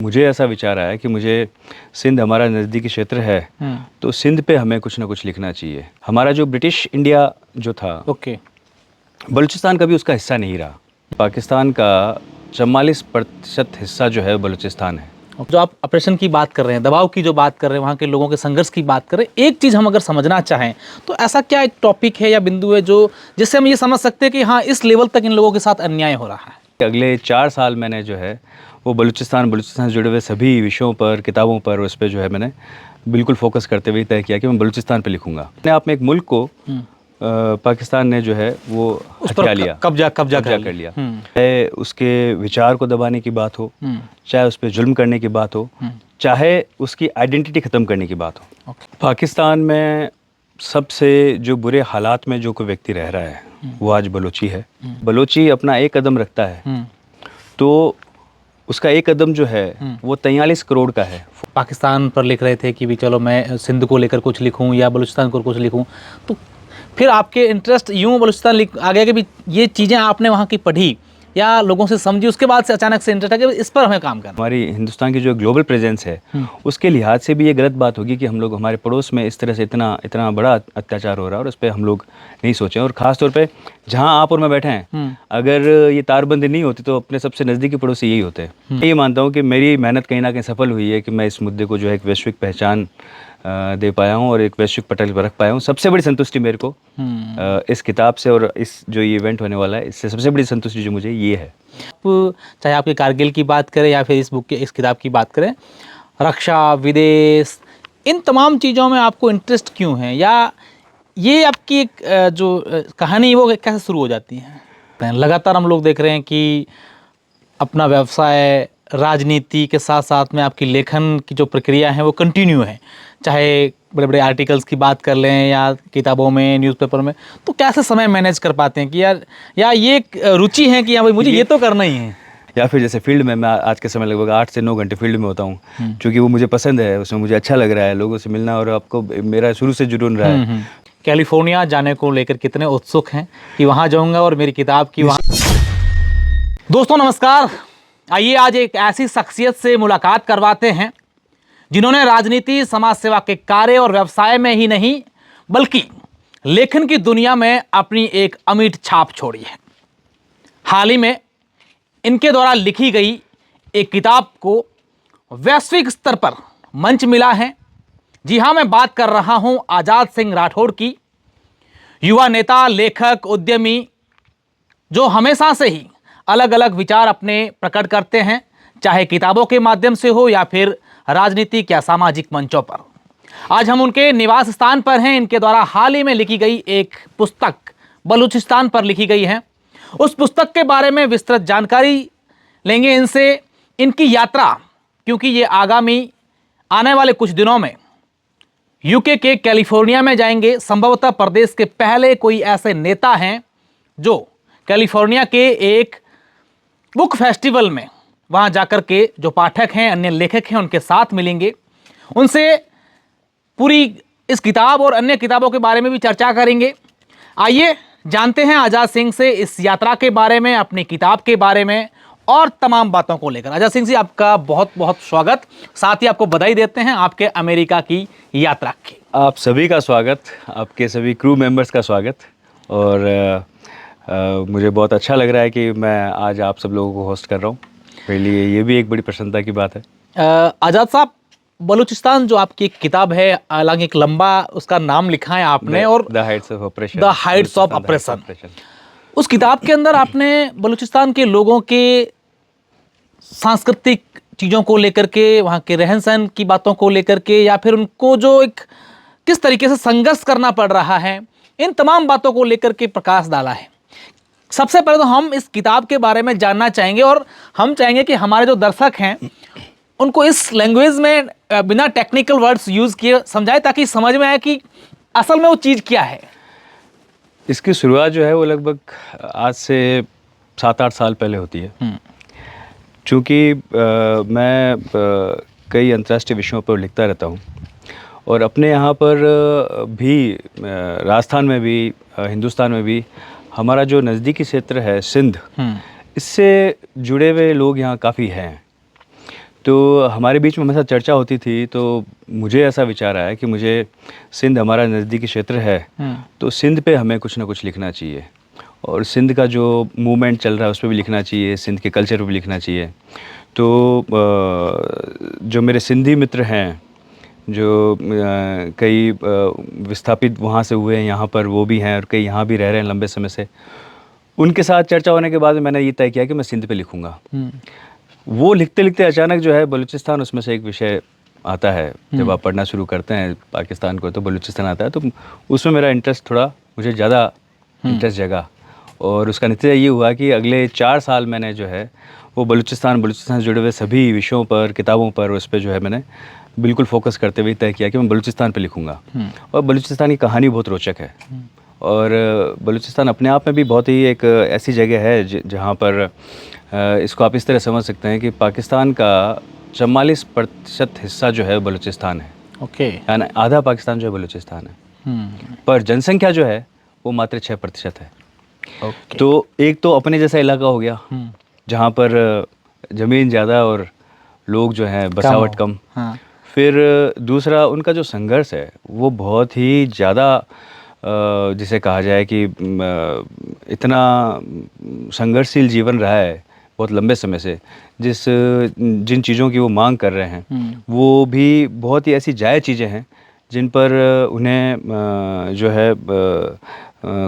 मुझे ऐसा विचार आया कि मुझे सिंध हमारा नज़दीकी क्षेत्र है, तो सिंध पे हमें कुछ ना कुछ लिखना चाहिए। हमारा जो ब्रिटिश इंडिया जो था, बलूचिस्तान कभी उसका हिस्सा नहीं रहा। पाकिस्तान का 44% हिस्सा जो है बलूचिस्तान है। जो आप ऑपरेशन की बात कर रहे हैं, दबाव की जो बात कर रहे हैं, वहाँ के लोगों के संघर्ष की बात कर रहे हैं, एक चीज़ हम अगर समझना चाहें तो ऐसा क्या एक टॉपिक है या बिंदु है जो जिससे हम ये समझ सकते हैं कि हाँ, इस लेवल तक इन लोगों के साथ अन्याय हो रहा है? अगले 4 साल मैंने जो है वो बलूचिस्तान से जुड़े हुए सभी विषयों पर, किताबों पर, उस पर जो है मैंने बिल्कुल फोकस करते हुए तय किया कि मैं बलूचिस्तान पे लिखूंगा। अपने आप में एक मुल्क को पाकिस्तान ने जो है वो हथिया लिया, कब्जा कर लिया। चाहे उसके विचार को दबाने की बात हो, चाहे उस पर जुल्म करने की बात हो, चाहे उसकी आइडेंटिटी ख़त्म करने की बात हो। पाकिस्तान में सबसे जो बुरे हालात में जो कोई व्यक्ति रह रहा है वो आज बलोची है। बलोची अपना एक कदम रखता है तो उसका एक कदम जो है वो 43 करोड़ का है। पाकिस्तान पर लिख रहे थे कि भी चलो मैं सिंध को लेकर कुछ लिखूं या बलूचिस्तान को कुछ लिखूं, तो फिर आपके इंटरेस्ट यूँ बलूचिस्तान आ गया कि भी ये चीज़ें आपने वहाँ की पढ़ी या लोगों से समझी, उसके बाद से अचानक से इंटरेस्ट आ गया इस पर हमें काम करना। हमारी हिंदुस्तान की जो ग्लोबल प्रेजेंस है उसके लिहाज से भी ये गलत बात होगी कि हम लोग हमारे पड़ोस में इस तरह से इतना बड़ा अत्याचार हो रहा है और उस पर हम लोग नहीं सोचें। और ख़ास तौर पे जहाँ आप और मैं बैठे हैं, अगर ये तारबंदी नहीं होती तो अपने सबसे नज़दीकी पड़ोसी यही होते हैं। मैं ये मानता हूँ कि मेरी मेहनत कहीं ना कहीं सफल हुई है कि मैं इस मुद्दे को जो है एक वैश्विक पहचान दे पाया हूँ और एक वैश्विक पटल पर रख पाया हूँ। सबसे बड़ी संतुष्टि मेरे को इस किताब से और इस जो ये इवेंट होने वाला है इससे सबसे बड़ी संतुष्टि जो मुझे ये है। चाहे आपके कारगिल की बात करें या फिर इस किताब की बात करें, रक्षा, विदेश, इन तमाम चीज़ों में आपको इंटरेस्ट क्यों है, या ये आपकी एक जो कहानी वो कैसे शुरू हो जाती है? लगातार हम लोग देख रहे हैं कि अपना व्यवसाय, राजनीति के साथ साथ में आपकी लेखन की जो प्रक्रिया है वो कंटिन्यू है, चाहे बड़े बड़े आर्टिकल्स की बात कर लें या किताबों में, न्यूज़पेपर में, तो कैसे समय मैनेज कर पाते हैं कि या ये एक रुचि है कि हाँ भाई मुझे ये तो करना ही है? या फिर जैसे फील्ड में मैं आज के समय लगभग 8 से 9 घंटे फील्ड में होता हूँ, क्योंकि वो मुझे पसंद है, उसमें मुझे अच्छा लग रहा है लोगों से मिलना और आपको मेरा शुरू से जुनून रहा है। कैलिफोर्निया जाने को लेकर कितने उत्सुक हैं कि वहाँ जाऊँगा और मेरी किताब की वहाँ। दोस्तों नमस्कार, आइए आज एक ऐसी शख्सियत से मुलाकात करवाते हैं जिन्होंने राजनीति, समाज सेवा के कार्य और व्यवसाय में ही नहीं बल्कि लेखन की दुनिया में अपनी एक अमिट छाप छोड़ी है। हाल ही में इनके द्वारा लिखी गई एक किताब को वैश्विक स्तर पर मंच मिला है। जी हाँ, मैं बात कर रहा हूं आज़ाद सिंह राठौड़ की। युवा नेता, लेखक, उद्यमी जो हमेशा से ही अलग अलग विचार अपने प्रकट करते हैं, चाहे किताबों के माध्यम से हो या फिर राजनीतिक या सामाजिक मंचों पर। आज हम उनके निवास स्थान पर हैं। इनके द्वारा हाल ही में लिखी गई एक पुस्तक बलूचिस्तान पर लिखी गई है। उस पुस्तक के बारे में विस्तृत जानकारी लेंगे इनसे, इनकी यात्रा, क्योंकि ये आगामी आने वाले कुछ दिनों में यूके के कैलिफोर्निया में जाएंगे। संभवतः प्रदेश के पहले कोई ऐसे नेता हैं जो कैलिफोर्निया के एक बुक फेस्टिवल में वहाँ जाकर के जो पाठक हैं, अन्य लेखक हैं, उनके साथ मिलेंगे, उनसे पूरी इस किताब और अन्य किताबों के बारे में भी चर्चा करेंगे। आइए जानते हैं आज़ाद सिंह से इस यात्रा के बारे में, अपनी किताब के बारे में और तमाम बातों को लेकर। आज़ाद सिंह जी, आपका बहुत बहुत स्वागत, साथ ही आपको बधाई देते हैं आपके अमेरिका की यात्रा की। आप सभी का स्वागत, आपके सभी क्रू मेंबर्स का स्वागत। और मुझे बहुत अच्छा लग रहा है कि मैं आज आप सब लोगों को होस्ट कर रहा हूँ। मेरे लिए ये भी एक बड़ी प्रसन्नता की बात है। आज़ाद साहब, बलूचिस्तान जो आपकी किताब है, हालांकि एक लंबा उसका नाम लिखा है आपने, और द हाइट्स ऑफ ऑपरेशन, उस किताब के अंदर आपने बलूचिस्तान के लोगों के सांस्कृतिक चीज़ों को लेकर के, वहाँ के रहन सहन की बातों को लेकर के, या फिर उनको जो एक किस तरीके से संघर्ष करना पड़ रहा है, इन तमाम बातों को लेकर के प्रकाश डाला है। सबसे पहले तो हम इस किताब के बारे में जानना चाहेंगे और हम चाहेंगे कि हमारे जो दर्शक हैं उनको इस लैंग्वेज में बिना टेक्निकल वर्ड्स यूज़ किए समझाए, ताकि समझ में आए कि असल में वो चीज़ क्या है। इसकी शुरुआत जो है वो लगभग आज से 7-8 साल पहले होती है। चूँकि मैं कई अंतर्राष्ट्रीय विषयों पर लिखता रहता हूँ और अपने यहाँ पर भी, राजस्थान में भी, हिंदुस्तान में भी, हमारा जो नज़दीकी क्षेत्र है सिंध, इससे जुड़े हुए लोग यहाँ काफ़ी हैं। तो हमारे बीच में हमेशा चर्चा होती थी, तो मुझे ऐसा विचार आया कि मुझे सिंध हमारा नज़दीकी क्षेत्र है, तो सिंध पे हमें कुछ ना कुछ लिखना चाहिए और सिंध का जो मूवमेंट चल रहा है उस पर भी लिखना चाहिए, सिंध के कल्चर पर भी लिखना चाहिए। तो जो मेरे सिंधी मित्र हैं, जो कई विस्थापित वहाँ से हुए हैं यहाँ पर, वो भी हैं और कई यहाँ भी रह रहे हैं लंबे समय से, उनके साथ चर्चा होने के बाद मैंने ये तय किया कि मैं सिंध पे लिखूँगा। वो लिखते लिखते अचानक जो है बलूचिस्तान उसमें से एक विषय आता है। जब आप पढ़ना शुरू करते हैं पाकिस्तान को तो बलूचिस्तान आता है, तो उसमें मेरा इंटरेस्ट थोड़ा मुझे ज़्यादा इंटरेस्ट जगा और उसका नतीजा ये हुआ कि अगले 4 साल मैंने जो है वो बलूचिस्तान से जुड़े हुए सभी विषयों पर, किताबों पर, उस पर जो है मैंने बिल्कुल फोकस करते हुए तय किया कि मैं बलूचिस्तान पे लिखूँगा। और बलूचिस्तान की कहानी बहुत रोचक है और बलूचिस्तान अपने आप में भी बहुत ही एक ऐसी जगह है जहाँ पर इसको आप इस तरह समझ सकते हैं कि पाकिस्तान का 44% हिस्सा जो है बलूचिस्तान है। ओके। यानी आधा पाकिस्तान जो है बलूचिस्तान है, पर जनसंख्या जो है वो मात्र 6% है। ओके। तो एक तो अपने जैसा इलाका हो गया जहाँ पर ज़मीन ज़्यादा और लोग जो हैं बसावट कम। हाँ। फिर दूसरा उनका जो संघर्ष है वो बहुत ही ज़्यादा जिसे कहा जाए कि इतना संघर्षशील जीवन रहा है बहुत लंबे समय से, जिन चीज़ों की वो मांग कर रहे हैं वो भी बहुत ही ऐसी जायज़ चीज़ें हैं जिन पर उन्हें जो है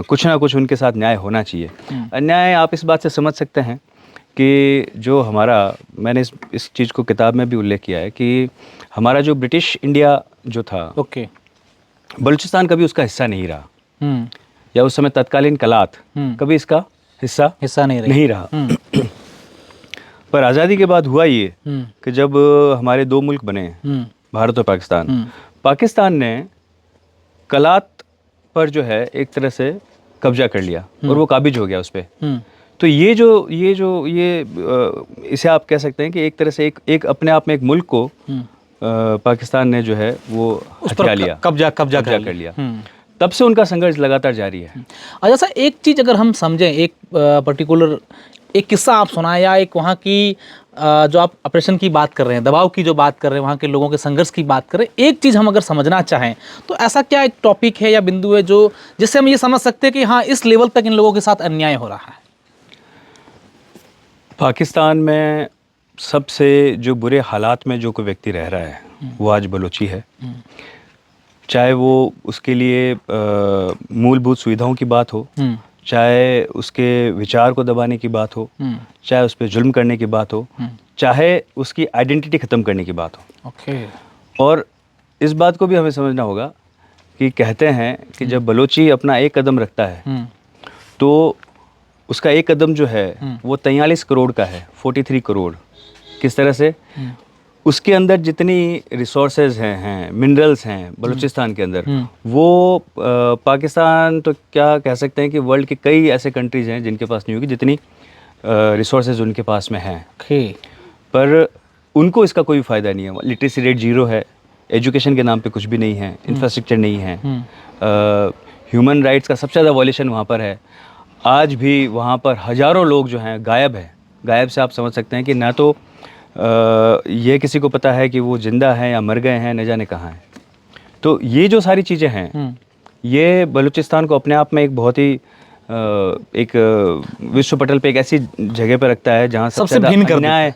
कुछ ना कुछ उनके साथ न्याय होना चाहिए। अन्याय आप इस बात से समझ सकते हैं कि जो हमारा, मैंने इस चीज़ को किताब में भी उल्लेख किया है कि हमारा जो ब्रिटिश इंडिया जो था, ओके, बलूचिस्तान कभी उसका हिस्सा नहीं रहा, या उस समय तत्कालीन कलात कभी इसका हिस्सा नहीं रहा। पर आज़ादी के बाद हुआ ये कि जब हमारे 2 मुल्क बने, भारत और पाकिस्तान, पाकिस्तान ने कलात पर जो है एक तरह से कब्जा कर लिया और वो काबिज हो गया उस पर। तो ये इसे आप कह सकते हैं कि एक तरह से एक अपने आप में एक मुल्क को पाकिस्तान ने जो है वो हथिया लिया, कब्जा कर लिया। तब से उनका संघर्ष लगातार जारी है। अच्छा सर, एक चीज़ अगर हम समझें, एक पर्टिकुलर एक किस्सा आप सुनाएं या एक वहाँ की जो आप ऑपरेशन की बात कर रहे हैं, दबाव की जो बात कर रहे हैं, वहाँ के लोगों के संघर्ष की बात कर रहे हैं, एक चीज़ हम अगर समझना चाहें तो ऐसा क्या एक टॉपिक है या बिंदु है जो जिससे हम ये समझ सकते हैं कि हाँ इस लेवल तक इन लोगों के साथ अन्याय हो रहा है? पाकिस्तान में सबसे जो बुरे हालात में जो कोई व्यक्ति रह रहा है वो आज बलोची है। चाहे वो उसके लिए मूलभूत सुविधाओं की बात हो, चाहे उसके विचार को दबाने की बात हो, चाहे उस पर जुल्म करने की बात हो, चाहे उसकी आइडेंटिटी ख़त्म करने की बात हो। ओके। और इस बात को भी हमें समझना होगा कि कहते हैं कि जब बलोची अपना एक कदम रखता है तो उसका एक कदम जो है वो 43 करोड़ का है, 43 करोड़। किस तरह से? उसके अंदर जितनी रिसोर्सेज हैं, मिनरल्स हैं बलूचिस्तान के अंदर, वो पाकिस्तान तो क्या कह सकते हैं कि वर्ल्ड के कई ऐसे कंट्रीज़ हैं जिनके पास नहीं होगी जितनी रिसोर्सेज उनके पास में हैं। पर उनको इसका कोई फ़ायदा नहीं है। लिटरेसी रेट 0 है, एजुकेशन के नाम पे कुछ भी नहीं है, इंफ्रास्ट्रक्चर नहीं है, ह्यूमन राइट्स का सबसे ज़्यादा वॉयलेशन वहाँ पर है। आज भी वहाँ पर हज़ारों लोग जो हैं गायब है। गायब से आप समझ सकते हैं कि ना तो ये किसी को पता है कि वो ज़िंदा हैं या मर गए हैं, न जाने कहाँ हैं। तो ये जो सारी चीज़ें हैं ये बलूचिस्तान को अपने आप में एक बहुत ही एक विश्व पटल पे एक ऐसी जगह पर रखता है जहाँ सबसे ज़्यादा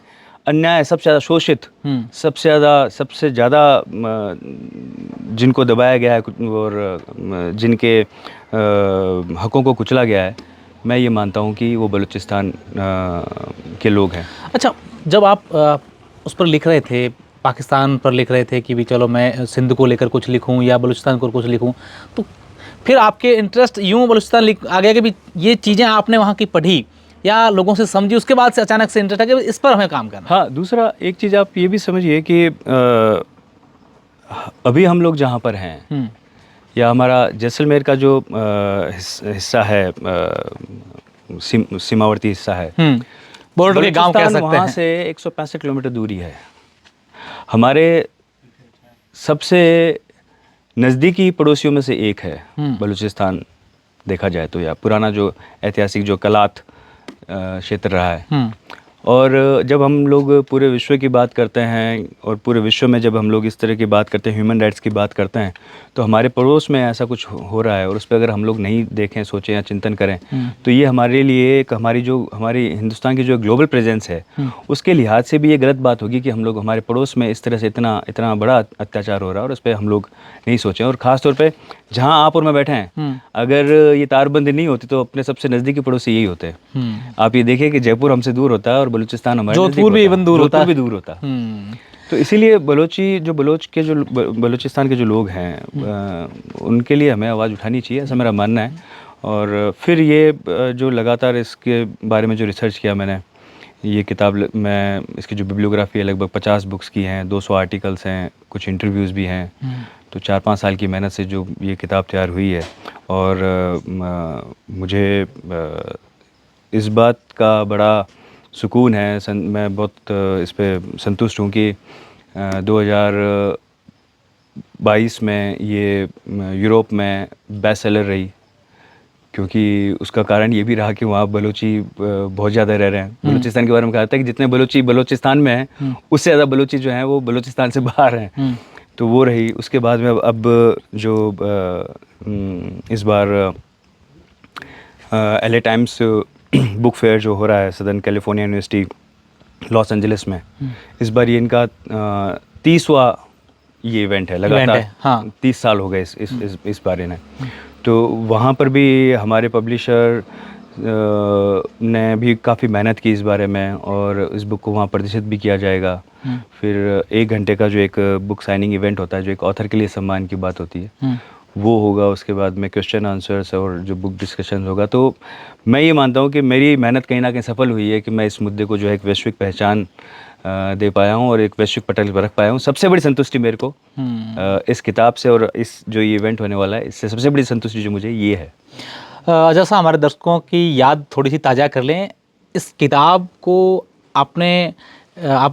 अन्याय, सबसे ज़्यादा शोषित, सबसे ज़्यादा जिनको दबाया गया है और जिनके हकों को कुचला गया है, मैं ये मानता हूँ कि वो बलूचिस्तान के लोग हैं। अच्छा, जब आप उस पर लिख रहे थे, पाकिस्तान पर लिख रहे थे कि भी चलो मैं सिंध को लेकर कुछ लिखूं या बलूचिस्तान को कुछ लिखूं, तो फिर आपके इंटरेस्ट यूँ बलूचिस्तान आ गया कि भी ये चीज़ें आपने वहाँ की पढ़ी या लोगों से समझी, उसके बाद से अचानक से इंटरेस्ट आ गया इस पर हमें काम करना? हाँ, दूसरा एक चीज़ आप ये भी समझिए कि अभी हम लोग जहाँ पर हैं या हमारा जैसलमेर का जो हिस्सा है, सीमावर्ती हिस्सा है, बॉर्डर के गांव कह सकते हैं, वहाँ से 165 किलोमीटर दूरी है। हमारे सबसे नज़दीकी पड़ोसियों में से एक है बलूचिस्तान देखा जाए तो, या पुराना जो ऐतिहासिक जो कलात क्षेत्र रहा है। और जब हम लोग पूरे विश्व की बात करते हैं और पूरे विश्व में जब हम लोग इस तरह की बात करते हैं, ह्यूमन राइट्स की बात करते हैं, तो हमारे पड़ोस में ऐसा कुछ हो रहा है और उस पर अगर हम लोग नहीं देखें, सोचें या चिंतन करें तो ये हमारे लिए एक हमारी हिंदुस्तान की जो ग्लोबल प्रेजेंस है उसके लिहाज से भी ये गलत बात होगी कि हम लोग हमारे पड़ोस में इस तरह से इतना बड़ा अत्याचार हो रहा है और उस पर हम लोग नहीं सोचें। और ख़ास तौर पे जहाँ आप और मैं बैठे हैं, अगर ये तारबंदी नहीं होती तो अपने सबसे नज़दीकी पड़ोसी यही होते हैं। आप ये देखिए कि जयपुर हमसे दूर होता है और बलूचिस्तान हमारे जोधपुर भी इवन दूर होता है। भी दूर होता है। तो इसीलिए बलूचिस्तान के जो लोग हैं उनके लिए हमें आवाज़ उठानी चाहिए, ऐसा मेरा मानना है। और फिर ये जो लगातार इसके बारे में जो रिसर्च किया मैंने, ये किताब मैं इसकी जो बिब्लियोग्राफी है लगभग 50 बुक्स की हैं, 200 आर्टिकल्स हैं, कुछ इंटरव्यूज़ भी हैं। तो 4-5 साल की मेहनत से जो ये किताब तैयार हुई है और मुझे इस बात का बड़ा सुकून है, मैं बहुत इस पे संतुष्ट हूँ कि 2022 में ये यूरोप में बेस्ट सेलर रही, क्योंकि उसका कारण ये भी रहा कि वहाँ बलोची बहुत ज़्यादा रह रहे हैं। बलूचिस्तान के बारे में कहा जाता है कि जितने बलोची बलूचिस्तान में हैं उससे ज़्यादा बलोची जो हैं वो बलूचिस्तान से बाहर हैं। तो वो रही। उसके बाद में अब जो इस बार LA टाइम्स बुक फेयर जो हो रहा है southern California university Los Angeles में, इस बार ये इनका 30वां ये इवेंट है लगातार। हाँ। 30 साल हो गए इस बार इन्हें। तो वहाँ पर भी हमारे पब्लिशर ने भी काफ़ी मेहनत की इस बारे में और इस बुक को वहाँ प्रदर्शित भी किया जाएगा। फिर 1 घंटे का जो एक बुक साइनिंग इवेंट होता है, जो एक ऑथर के लिए सम्मान की बात होती है, वो होगा। उसके बाद में क्वेश्चन आंसर्स और जो बुक डिस्कशन होगा। तो मैं ये मानता हूँ कि मेरी मेहनत कहीं ना कहीं सफल हुई है कि मैं इस मुद्दे को जो है एक वैश्विक पहचान दे पाया हूँ और एक वैश्विक पटल पर रख पाया हूँ। सबसे बड़ी संतुष्टि मेरे को इस किताब से और इस जो ये इवेंट होने वाला है इससे सबसे बड़ी संतुष्टि जो मुझे ये है। जैसा हमारे दर्शकों की याद थोड़ी सी ताज़ा कर लें, इस किताब को आप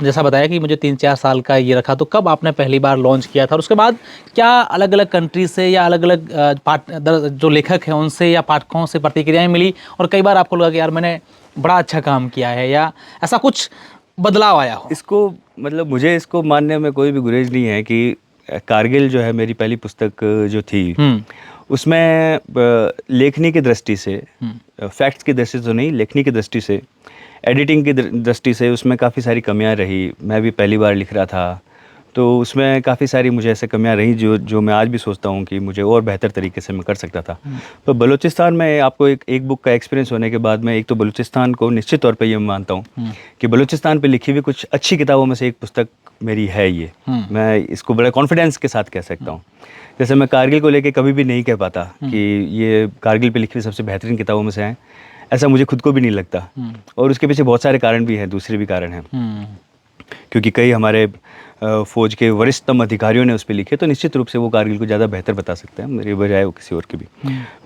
जैसा बताया कि मुझे 3-4 साल का ये रखा, तो कब आपने पहली बार लॉन्च किया था और उसके बाद क्या अलग अलग कंट्री से या अलग अलग जो लेखक हैं उनसे या पाठकों से प्रतिक्रियाएं मिली और कई बार आपको लगा कि यार मैंने बड़ा अच्छा काम किया है या ऐसा कुछ बदलाव आया हो? इसको मतलब मुझे इसको मानने में कोई भी गुरेज नहीं है कि कारगिल जो है मेरी पहली पुस्तक जो थी उसमें लेखनी की दृष्टि से, फैक्ट्स की दृष्टि से तो नहीं, लेखनी की दृष्टि से, एडिटिंग की दृष्टि से उसमें काफ़ी सारी कमियां रही। मैं भी पहली बार लिख रहा था तो उसमें काफ़ी सारी मुझे ऐसे कमियां रही जो मैं आज भी सोचता हूं कि मुझे और बेहतर तरीके से मैं कर सकता था। तो बलूचिस्तान में आपको एक बुक का एक्सपीरियंस होने के बाद में एक तो बलूचिस्तान को निश्चित तौर पे ये मानता हूं कि बलूचिस्तान पे लिखी हुई कुछ अच्छी किताबों में से एक पुस्तक मेरी है ये। मैं इसको बड़े कॉन्फिडेंस के साथ कह सकता हूँ। जैसे मैं कारगिल को लेकर कभी भी नहीं कह पाता कि ये कारगिल पे लिखी हुई सबसे बेहतरीन किताबों में से है, ऐसा मुझे खुद को भी नहीं लगता। और उसके पीछे बहुत सारे कारण भी हैं, दूसरे भी कारण हैं, क्योंकि कई हमारे फौज के वरिष्ठतम अधिकारियों ने उस पर लिखे, तो निश्चित रूप से वो कारगिल को ज़्यादा बेहतर बता सकते हैं मेरी बजाय वो किसी और की भी।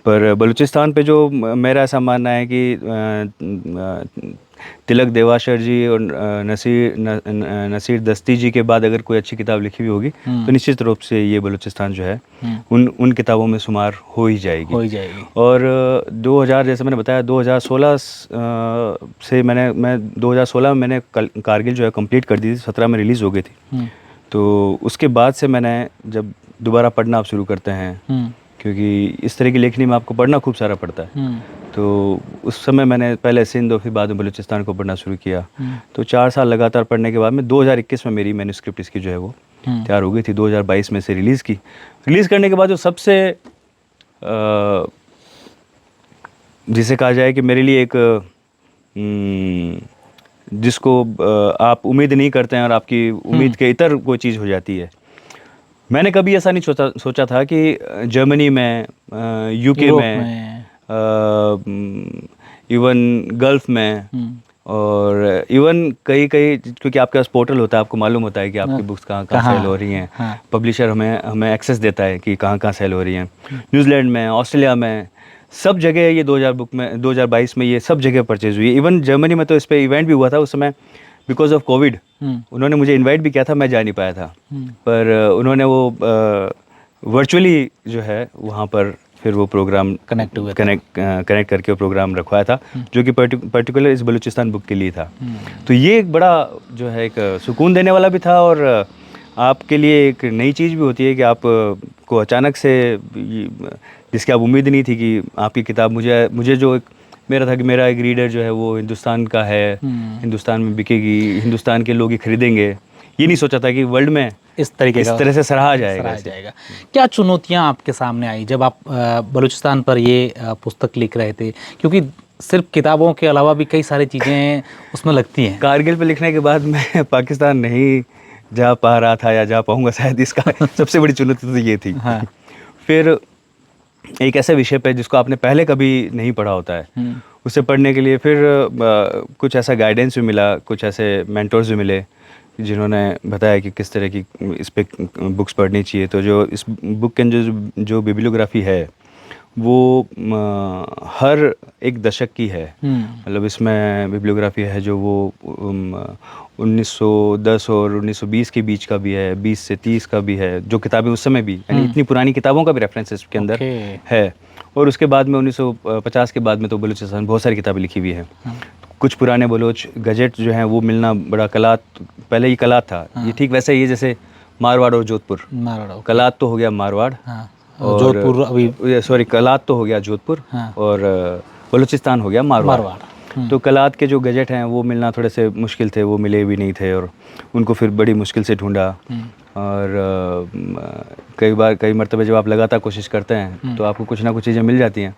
पर बलूचिस्तान पे जो मेरा ऐसा मानना है कि तिलक देवाशर जी और नसीर दस्ती जी के बाद अगर कोई अच्छी किताब लिखी हुई होगी तो निश्चित रूप से ये बलूचिस्तान जो है उन किताबों में शुमार हो ही जाएगी। और 2000 जैसे मैंने बताया 2016 से मैं 2016 में मैंने कारगिल जो है कंप्लीट कर दी थी, 17 में रिलीज़ हो गई थी। तो उसके बाद से मैंने जब दोबारा पढ़ना आप शुरू करते हैं, क्योंकि इस तरह की लेखनी में आपको पढ़ना खूब सारा पड़ता है, तो उस समय मैंने पहले सिंध और फिर बाद में बलूचिस्तान को पढ़ना शुरू किया। तो 4 साल लगातार पढ़ने के बाद में 2021 में मेरी मैन्युस्क्रिप्ट इसकी जो है वो तैयार हो गई थी। 2022 में से रिलीज़ करने के बाद जो सबसे जिसे कहा जाए कि मेरे लिए एक जिसको आप उम्मीद नहीं करते हैं और आपकी उम्मीद के इतर कोई चीज़ हो जाती है। मैंने कभी ऐसा नहीं सोचा था कि जर्मनी में, यूके में, इवन गल्फ में और इवन कई क्योंकि आपके पास पोर्टल होता है, आपको मालूम होता है कि आपकी बुक्स कहाँ सेल हो रही हैं। पब्लिशर हमें एक्सेस देता है कि कहाँ सेल हो रही हैं। न्यूजीलैंड में, ऑस्ट्रेलिया में, सब जगह ये 2022 में ये सब जगह परचेज हुई। इवन जर्मनी में तो इस पर इवेंट भी हुआ था उस समय, बिकॉज ऑफ कोविड उन्होंने मुझे इनवाइट भी किया था, मैं जा नहीं पाया था, पर उन्होंने वो वर्चुअली जो है वहाँ पर फिर वो प्रोग्राम कनेक्ट हुए थे। कनेक्ट करके वो प्रोग्राम रखवाया था, जो कि पर्टिकुलर इस बलूचिस्तान बुक के लिए था। तो ये एक बड़ा जो है एक सुकून देने वाला भी था, और आपके लिए एक नई चीज़ भी होती है कि आप को अचानक से जिसकी आप उम्मीद नहीं थी कि आपकी किताब मुझे जो एक मेरा था कि मेरा एक रीडर जो है वो हिंदुस्तान का है, हिंदुस्तान में बिकेगी, हिंदुस्तान के लोग ही खरीदेंगे। ये नहीं सोचा था कि वर्ल्ड में इस तरह से सराहा जाएगा। सराहा जाएगा। क्या चुनौतियां आपके सामने आई जब आप बलूचिस्तान पर ये पुस्तक लिख रहे थे? क्योंकि सिर्फ किताबों के अलावा भी कई सारी चीज़ें उसमें लगती हैं। कारगिल पे लिखने के बाद मैं पाकिस्तान नहीं जा पा रहा था या जा पाऊंगा शायद, इसका सबसे बड़ी चुनौती तो ये थी। हाँ। फिर एक ऐसे विषय पे जिसको आपने पहले कभी नहीं पढ़ा होता है, उसे पढ़ने के लिए फिर कुछ ऐसा गाइडेंस भी मिला, कुछ ऐसे मेंटर्स भी मिले जिन्होंने बताया कि किस तरह की इस पे बुक्स पढ़नी चाहिए। तो जो इस बुक के जो बिब्लियोग्राफी है वो हर एक दशक की है। मतलब इसमें बिब्लियोग्राफी है जो वो 1910 और 1920 के बीच का भी है, 20 से 30 का भी है, जो किताबें उस समय भी, यानी इतनी पुरानी किताबों का भी रेफरेंस इसके अंदर है। और उसके बाद में 1950 के बाद में तो बलूचिस्तान बहुत सारी किताबें लिखी हुई हैं। कुछ पुराने बलोच गजेट जो हैं वो मिलना बड़ा कलात, पहले ही कलात था। ये ठीक वैसे ही है जैसे मारवाड़ और जोधपुर। कलात तो हो गया मारवाड़, और जोधपुर अभी सॉरी कलात तो हो गया जोधपुर, और बलूचिस्तान हो गया मारवाड़। तो कलात के जो गजेट हैं वो मिलना थोड़े से मुश्किल थे, वो मिले भी नहीं थे, और उनको फिर बड़ी मुश्किल से ढूंढा। और कई मरतबे जब आप लगातार कोशिश करते हैं तो आपको कुछ ना कुछ चीज़ें मिल जाती हैं।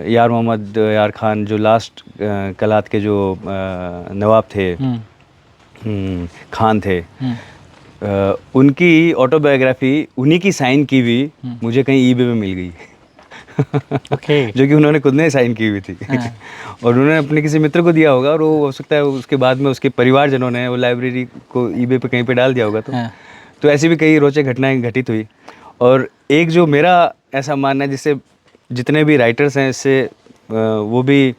यार मोहम्मद यार खान जो लास्ट कलात के जो नवाब थे, खान थे, उनकी ऑटोबायोग्राफी उन्हीं की साइन की हुई मुझे कहीं eBay में मिल गई। जो कि उन्होंने खुद ने साइन की हुई थी। और उन्होंने अपने किसी मित्र को दिया होगा, और वो हो सकता है उसके बाद में उसके परिवारजनों ने वो लाइब्रेरी को eBay पे कहीं पे डाल दिया होगा। तो ऐसी भी कई रोचक घटनाएं घटित हुई। और एक जो मेरा ऐसा मानना है जिससे जितने भी राइटर्स हैं इससे वो भी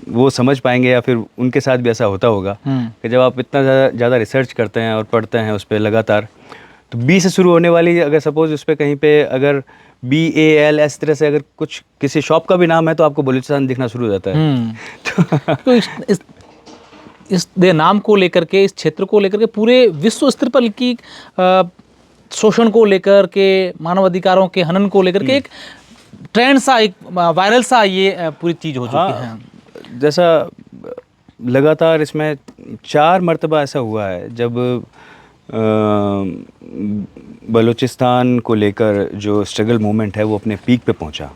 वो समझ पाएंगे, या फिर उनके साथ भी ऐसा होता होगा कि जब आप इतना ज़्यादा रिसर्च करते हैं और पढ़ते हैं उस पर लगातार, तो बी से शुरू होने वाली अगर सपोज उस पर कहीं पे अगर BAL इस तरह से अगर कुछ किसी शॉप का भी नाम है तो आपको बलूचिस्तान दिखना शुरू हो जाता है। तो इस नाम को लेकर के, इस क्षेत्र को लेकर के पूरे विश्व स्तर पर की शोषण को लेकर के, मानव अधिकारों के हनन को लेकर के एक ट्रेंड सा, एक वायरल सा ये पूरी चीज़ हो चुकी है। जैसा लगातार इसमें 4 मरतबा ऐसा हुआ है जब बलूचिस्तान को लेकर जो स्ट्रगल मूवमेंट है वो अपने पीक पे पहुंचा।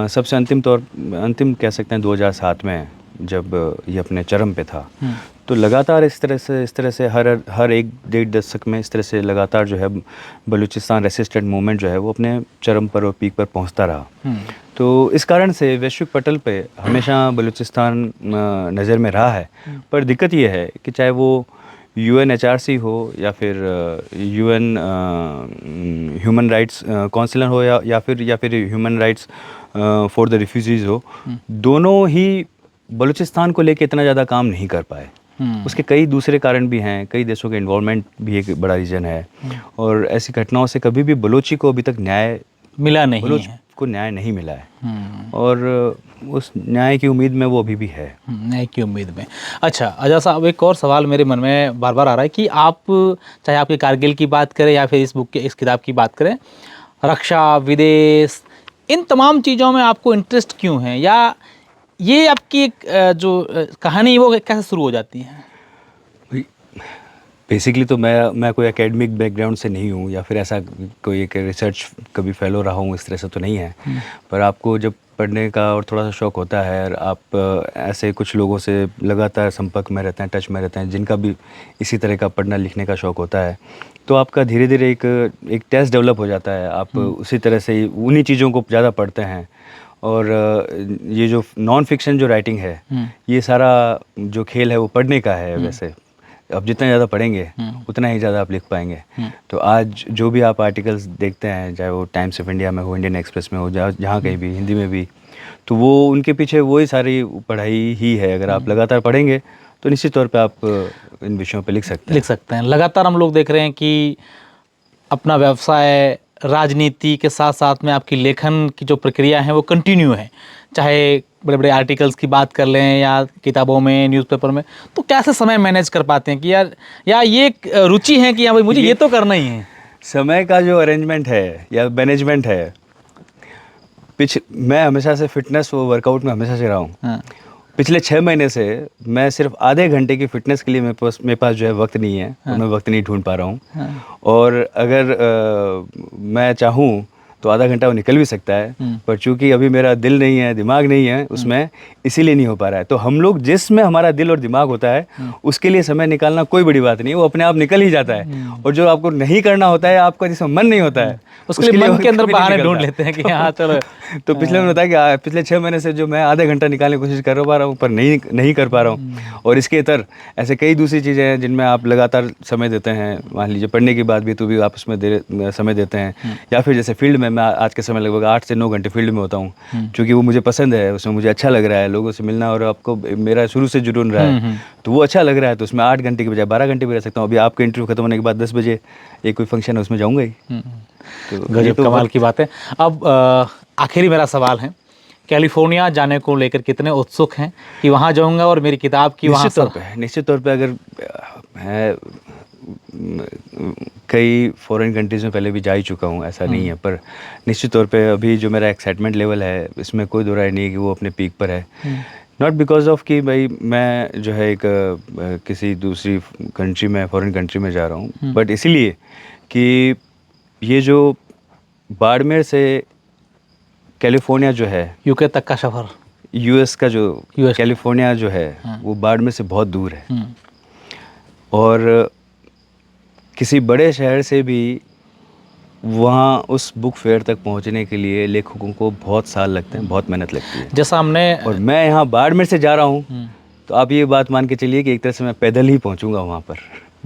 सबसे अंतिम कह सकते हैं 2007 में जब ये अपने चरम पे था। तो लगातार इस तरह से हर एक 1.5 दशक में इस तरह से लगातार जो है बलूचिस्तान रेसिस्टेंट मूवमेंट जो है वो अपने चरम पर और पीक पर पहुंचता रहा। तो इस कारण से वैश्विक पटल पे हमेशा बलूचिस्तान नज़र में रहा है। पर दिक्कत ये है कि चाहे वो UNHRC हो या फिर UN ह्यूमन राइट्स काउंसिलर हो या फिर human rights for the refugees हो, दोनों ही बलूचिस्तान को लेके इतना ज़्यादा काम नहीं कर पाए। उसके कई दूसरे कारण भी हैं, कई देशों के इन्वॉल्वमेंट भी एक बड़ा रीज़न है। और ऐसी घटनाओं से कभी भी बलूची को अभी तक न्याय मिला नहीं बलूच को न्याय नहीं मिला है। और उस न्याय की उम्मीद में वो अभी भी है। न्याय की उम्मीद में। अच्छा अजय साहब, एक और सवाल मेरे मन में बार बार आ रहा है कि आप चाहे आपके कारगिल की बात करें या फिर इस किताब की बात करें, रक्षा, विदेश, इन तमाम चीज़ों में आपको इंटरेस्ट क्यों है, या ये आपकी एक जो कहानी वो कैसे शुरू हो जाती है? बेसिकली तो मैं कोई एकेडमिक बैकग्राउंड से नहीं हूँ, या फिर ऐसा कोई एक रिसर्च कभी फेलो रहा हूँ, इस तरह से तो नहीं है। पर आपको जब पढ़ने का और थोड़ा सा शौक़ होता है और आप ऐसे कुछ लोगों से लगातार संपर्क में रहते हैं, टच में रहते हैं, जिनका भी इसी तरह का पढ़ना लिखने का शौक़ होता है, तो आपका धीरे धीरे एक टेस्ट डेवलप हो जाता है। आप उसी तरह से उन्हीं चीज़ों को ज़्यादा पढ़ते हैं। और ये जो नॉन फिक्शन जो राइटिंग है, ये सारा जो खेल है वो पढ़ने का है। वैसे अब जितना ज़्यादा पढ़ेंगे उतना ही ज़्यादा आप लिख पाएंगे। तो आज जो भी आप आर्टिकल्स देखते हैं, चाहे वो टाइम्स ऑफ इंडिया में हो, इंडियन एक्सप्रेस में हो, जहाँ कहीं भी, हिंदी में भी, तो वो उनके पीछे वही सारी पढ़ाई ही है। अगर आप लगातार पढ़ेंगे तो निश्चित तौर पे आप इन विषयों पे लिख सकते हैं। लगातार हम लोग देख रहे हैं कि अपना व्यवसाय राजनीति के साथ साथ में आपकी लेखन की जो प्रक्रिया है वो कंटिन्यू है, चाहे बड़े बड़े आर्टिकल्स की बात कर लें या किताबों में, न्यूज़पेपर में, तो कैसे समय मैनेज कर पाते हैं कि यार ये एक रुचि है कि हाँ भाई मुझे ये तो करना ही है? समय का जो अरेंजमेंट है या मैनेजमेंट है, मैं हमेशा से फिटनेस वो वर्कआउट में हमेशा से रहा हूँ। हाँ। पिछले 6 महीने से मैं सिर्फ आधे घंटे की फिटनेस के लिए मेरे पास जो है वक्त नहीं है। और मैं वक्त नहीं ढूंढ पा रहा हूँ। और अगर मैं चाहूँ तो आधा घंटा वो निकल भी सकता है, पर चूंकि अभी मेरा दिल नहीं है, दिमाग नहीं है उसमें, इसीलिए नहीं हो पा रहा है। तो हम लोग जिसमें हमारा दिल और दिमाग होता है उसके लिए समय निकालना कोई बड़ी बात नहीं है, वो अपने आप निकल ही जाता है। और जो आपको नहीं करना होता है, आपका जिसमें मन नहीं होता है, उसके लिए मन के अंदर बहाने ढूंढ लेते हैं कि हाँ चलो। तो पिछले मैंने बताया कि पिछले 6 महीने से जो मैं आधे घंटा निकालने की कोशिश कर पा रहा हूँ, पर नहीं कर पा रहा हूँ। और इसके इतर ऐसे कई दूसरी चीज़ें हैं जिनमें आप लगातार समय देते हैं। मान लीजिए पढ़ने की बात भी, तो भी आप उसमें समय देते हैं। या फिर जैसे फील्ड में मैं आज के समय लगभग 8 से 9 घंटे फील्ड में होता हूँ, क्योंकि वो मुझे पसंद है, उसमें मुझे अच्छा लग रहा है लोगों से मिलना, और आपको मेरा शुरू से जुनून रहा है तो वो अच्छा लग रहा है। तो उसमें 8 घंटे की बजाय 12 घंटे भी रह सकता हूँ। अभी आपका इंटरव्यू खत्म होने के बाद 10 बजे एक कोई फंक्शन है, उसमें जाऊँगा ही। तो गजब कमाल की बात है। अब आखिरी मेरा सवाल है, कैलिफोर्निया जाने को लेकर कितने उत्सुक हैं कि वहाँ जाऊँगा और मेरी किताब की वहाँ? निश्चित तौर पे अगर मैं कई फॉरेन कंट्रीज़ में पहले भी जा ही चुका हूँ, ऐसा नहीं है, पर निश्चित तौर पे अभी जो मेरा एक्साइटमेंट लेवल है, इसमें कोई दो राय नहीं है कि वो अपने पीक पर है। नॉट बिकॉज ऑफ कि भाई मैं जो है एक किसी दूसरी कंट्री में, फॉरेन कंट्री में जा रहा हूँ, बट इसीलिए कि ये जो बाड़मेर से कैलिफोर्निया जो है, यूके तक का सफ़र, यूएस का जो कैलिफोर्निया जो है वो बाड़मेर से बहुत दूर है। और किसी बड़े शहर से भी वहाँ उस बुक फेयर तक पहुँचने के लिए लेखकों को बहुत साल लगते हैं, बहुत मेहनत लगती है। जैसा हमने, और मैं यहाँ बाड़मेर से जा रहा हूँ, तो आप ये बात मान के चलिए कि एक तरह से मैं पैदल ही पहुँचूँगा वहाँ पर।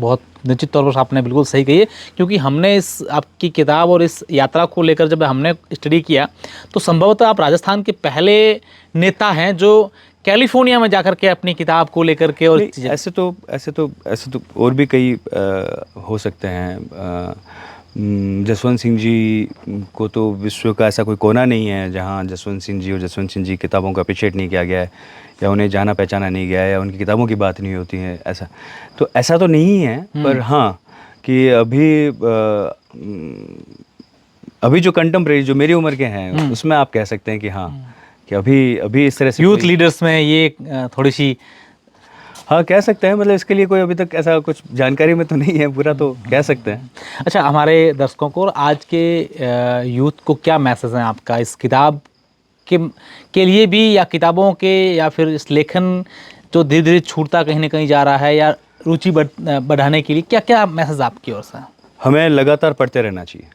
बहुत निश्चित तौर पर आपने बिल्कुल सही कही है, क्योंकि हमने इस आपकी किताब और इस यात्रा को लेकर जब हमने स्टडी किया, तो संभवतः आप राजस्थान के पहले नेता हैं जो कैलिफोर्निया में जाकर के अपनी किताब को लेकर के, और ऐसे तो और भी कई हो सकते हैं। जसवंत सिंह जी को तो विश्व का ऐसा कोई कोना नहीं है जहाँ जसवंत सिंह जी और जसवंत सिंह जी किताबों का अप्रिशिएट नहीं किया गया है, या उन्हें जाना पहचाना नहीं गया है, या उनकी किताबों की बात नहीं होती है। ऐसा तो नहीं है, पर हाँ कि अभी जो कंटेम्प्रेरी जो मेरी उम्र के हैं उसमें आप कह सकते हैं कि हाँ, कि अभी इस तरह से यूथ लीडर्स में ये थोड़ी सी, हाँ कह सकते हैं। मतलब इसके लिए कोई अभी तक ऐसा कुछ जानकारी में तो नहीं है, पूरा तो कह सकते हैं। अच्छा, हमारे दर्शकों को और आज के यूथ को क्या मैसेज है आपका इस किताब के लिए भी, या किताबों के, या फिर इस लेखन जो धीरे धीरे छूटता कहीं ना कहीं जा रहा है, या रुचि बढ़ाने के लिए क्या क्या मैसेज आपकी ओर से? हमें लगातार पढ़ते रहना चाहिए।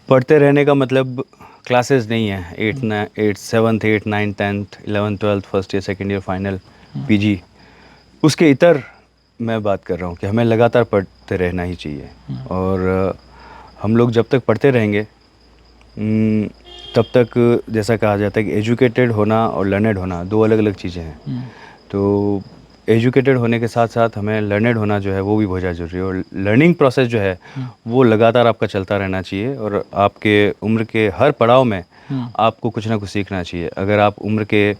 पढ़ते रहने का मतलब क्लासेस नहीं है, 8, 7, 8, 9, 10th, 11th, 12th, first year, second year, final, PG, उसके इतर मैं बात कर रहा हूँ कि हमें लगातार पढ़ते रहना ही चाहिए। और हम लोग जब तक पढ़ते रहेंगे तब तक, जैसा कहा जाता है कि एजुकेटेड होना और लर्नेड होना 2 अलग अलग चीज़ें हैं। तो एजुकेटेड होने के साथ साथ हमें लर्नेड होना जो है वो भी बहुत ज़्यादा जरूरी है। और लर्निंग प्रोसेस जो है वो लगातार आपका चलता रहना चाहिए, और आपके उम्र के हर पड़ाव में आपको कुछ ना कुछ सीखना चाहिए। अगर आप उम्र के,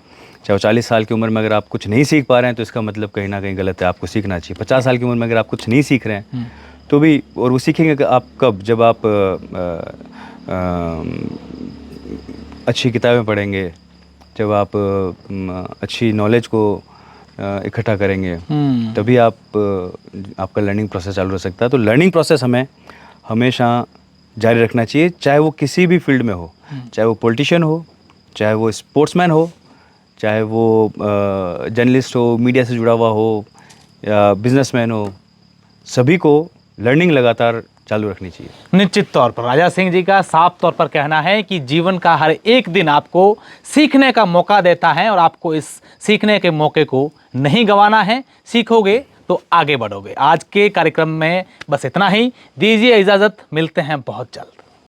चाहे 40 साल की उम्र में अगर आप कुछ नहीं सीख पा रहे हैं तो इसका मतलब कहीं ना कहीं गलत है, आपको सीखना चाहिए। 50 साल की उम्र में अगर आप कुछ नहीं सीख रहे हैं तो भी, और वो सीखेंगे आप कब, जब आप अच्छी किताबें पढ़ेंगे, जब आप अच्छी नॉलेज को इकट्ठा करेंगे, तभी आपका लर्निंग प्रोसेस चालू हो सकता है। तो लर्निंग प्रोसेस हमें हमेशा जारी रखना चाहिए, चाहे वो किसी भी फील्ड में हो, चाहे वो पॉलिटिशियन हो, चाहे वो स्पोर्ट्समैन हो, चाहे वो जर्नलिस्ट हो, मीडिया से जुड़ा हुआ हो, या बिजनेसमैन हो, सभी को लर्निंग लगातार चालू रखनी चाहिए। निश्चित तौर पर राजा सिंह जी का साफ तौर पर कहना है कि जीवन का हर एक दिन आपको सीखने का मौका देता है, और आपको इस सीखने के मौके को नहीं गंवाना है। सीखोगे तो आगे बढ़ोगे। आज के कार्यक्रम में बस इतना ही, दीजिए इजाज़त, मिलते हैं बहुत जल्द।